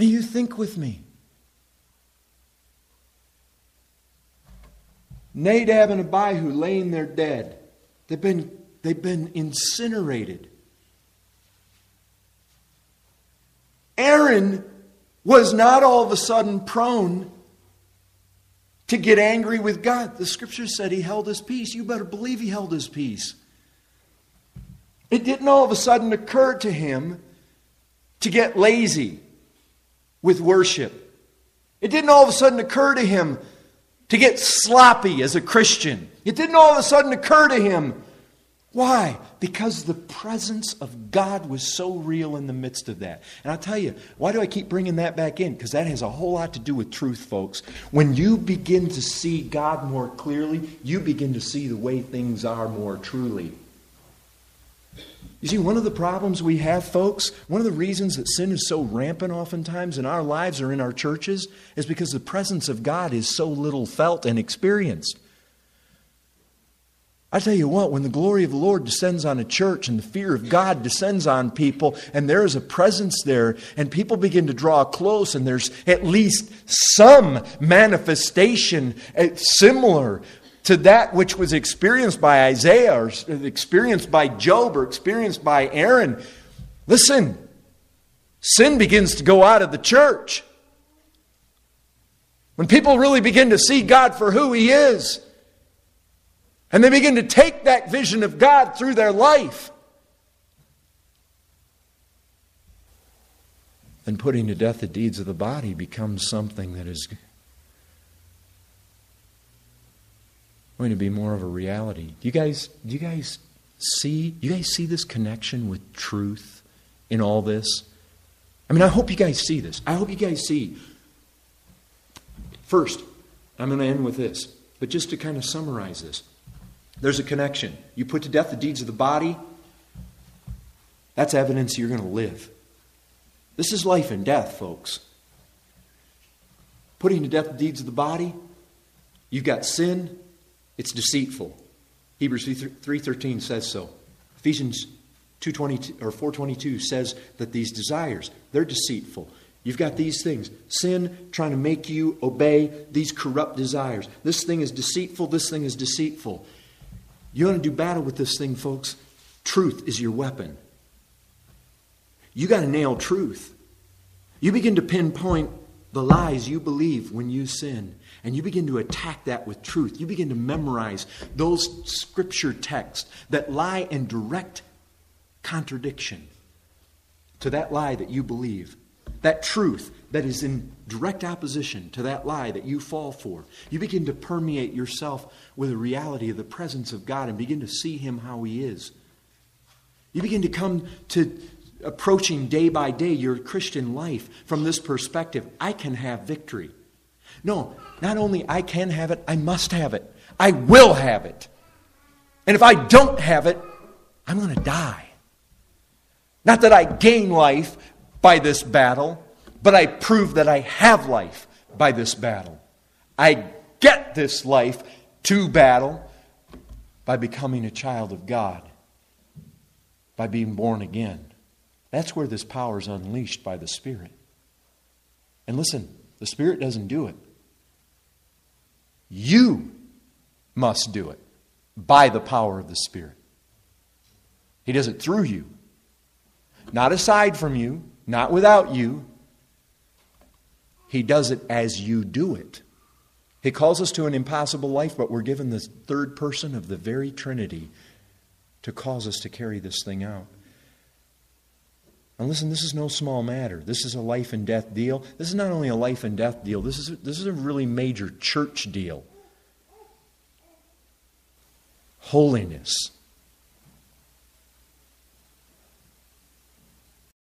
And you think with me. Nadab and Abihu laying there dead. They've been incinerated. Aaron was not all of a sudden prone to get angry with God. The scripture said he held his peace. You better believe he held his peace. It didn't all of a sudden occur to him to get lazy with worship. It didn't all of a sudden occur to him to get sloppy as a Christian. It didn't all of a sudden occur to him. Why? Because the presence of God was so real in the midst of that. And I'll tell you, why do I keep bringing that back in? Because that has a whole lot to do with truth, folks. When you begin to see God more clearly, you begin to see the way things are more truly. You see, one of the problems we have, folks, one of the reasons that sin is so rampant oftentimes in our lives or in our churches is because the presence of God is so little felt and experienced. I tell you what, when the glory of the Lord descends on a church and the fear of God descends on people and there is a presence there and people begin to draw close and there's at least some manifestation similar to that which was experienced by Isaiah or experienced by Job or experienced by Aaron. Listen, sin begins to go out of the church. When people really begin to see God for who He is, and they begin to take that vision of God through their life, then putting to death the deeds of the body becomes something that is going to be more of a reality. Do you guys see this connection with truth in all this? I mean, I hope you guys see this. I hope you guys see. First, I'm going to end with this, but just to kind of summarize this. There's a connection. You put to death the deeds of the body, that's evidence you're going to live. This is life and death, folks. Putting to death the deeds of the body, you've got sin, it's deceitful. Hebrews 3:13 says so. Ephesians 2:22 or 4:22 says that these desires, they're deceitful. You've got these things. Sin trying to make you obey these corrupt desires. This thing is deceitful, this thing is deceitful. You want to do battle with this thing, folks? Truth is your weapon. You got to nail truth. You begin to pinpoint the lies you believe when you sin. And you begin to attack that with truth. You begin to memorize those scripture texts that lie in direct contradiction to that lie that you believe. That truth that is in direct opposition to that lie that you fall for. You begin to permeate yourself with the reality of the presence of God and begin to see Him how He is. You begin to come to approaching day by day your Christian life from this perspective. I can have victory. No, not only I can have it, I must have it. I will have it. And if I don't have it, I'm going to die. Not that I gain life by this battle, but I prove that I have life by this battle. I get this life to battle by becoming a child of God, by being born again. That's where this power is unleashed by the Spirit. And listen, the Spirit doesn't do it. You must do it by the power of the Spirit. He does it through you. Not aside from you, not without you. He does it as you do it. He calls us to an impossible life, but we're given the third person of the very Trinity to cause us to carry this thing out. And listen, this is no small matter. This is a life and death deal. This is not only a life and death deal. This is a really major church deal. Holiness